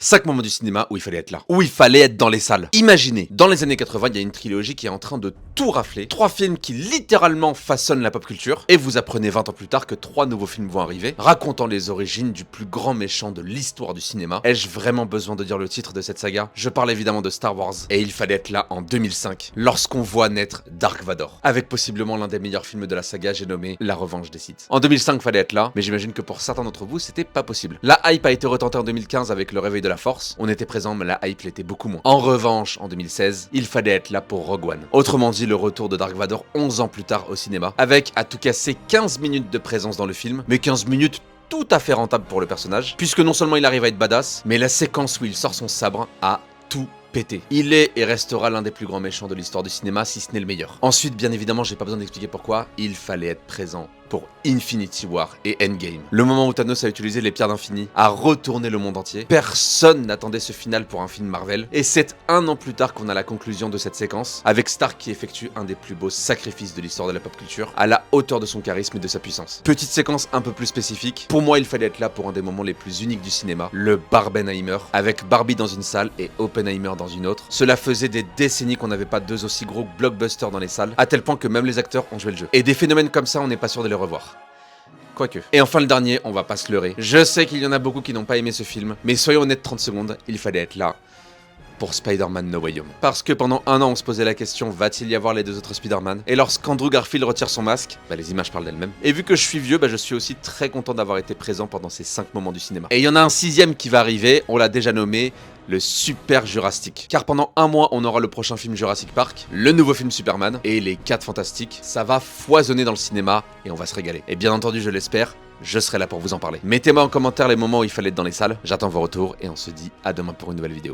5 moments du cinéma où il fallait être là, où il fallait être dans les salles. Imaginez, dans les années 80, il y a une trilogie qui est en train de tout rafler, 3 films qui littéralement façonnent la pop culture, et vous apprenez 20 ans plus tard que 3 nouveaux films vont arriver, racontant les origines du plus grand méchant de l'histoire du cinéma. Ai-je vraiment besoin de dire le titre de cette saga? Je parle évidemment de Star Wars, et il fallait être là en 2005, lorsqu'on voit naître Dark Vador, avec possiblement l'un des meilleurs films de la saga, j'ai nommé La Revanche des Sith. En 2005, fallait être là, mais j'imagine que pour certains d'entre vous, c'était pas possible. La hype a été retentée en 2015 avec le réveil de la Force, on était présent, mais la hype l'était beaucoup moins. En revanche, en 2016, il fallait être là pour Rogue One. Autrement dit, le retour de Dark Vador 11 ans plus tard au cinéma, avec à tout casser 15 minutes de présence dans le film, mais 15 minutes tout à fait rentables pour le personnage, puisque non seulement il arrive à être badass, mais la séquence où il sort son sabre a tout pété. Il est et restera l'un des plus grands méchants de l'histoire du cinéma, si ce n'est le meilleur. Ensuite, bien évidemment, j'ai pas besoin d'expliquer pourquoi, il fallait être présent pour Infinity War et Endgame. Le moment où Thanos a utilisé les pierres d'infini, a retourné le monde entier. Personne n'attendait ce final pour un film Marvel, et c'est 1 an plus tard qu'on a la conclusion de cette séquence, avec Stark qui effectue un des plus beaux sacrifices de l'histoire de la pop culture, à la hauteur de son charisme et de sa puissance. Petite séquence un peu plus spécifique, pour moi il fallait être là pour un des moments les plus uniques du cinéma, le Barbenheimer, avec Barbie dans une salle et Oppenheimer dans une autre. Cela faisait des décennies qu'on n'avait pas 2 aussi gros blockbusters dans les salles, à tel point que même les acteurs ont joué le jeu. Et des phénomènes comme ça, on n'est pas sûr de les revoir. Quoique. Et enfin le dernier, on va pas se leurrer. Je sais qu'il y en a beaucoup qui n'ont pas aimé ce film, mais soyons honnêtes 30 secondes, il fallait être là pour Spider-Man No Way Home. Parce que pendant 1 an, on se posait la question, va-t-il y avoir les 2 autres Spider-Man? Et lorsqu'Andrew Garfield retire son masque, les images parlent d'elles-mêmes. Et vu que je suis vieux, je suis aussi très content d'avoir été présent pendant ces 5 moments du cinéma. Et il y en a un 6ème qui va arriver, on l'a déjà nommé, le Super Jurassic. Car pendant 1 mois, on aura le prochain film Jurassic Park, le nouveau film Superman, et les 4 Fantastiques. Ça va foisonner dans le cinéma, et on va se régaler. Et bien entendu, je l'espère, je serai là pour vous en parler. Mettez-moi en commentaire les moments où il fallait être dans les salles, j'attends vos retours, et on se dit à demain pour une nouvelle vidéo.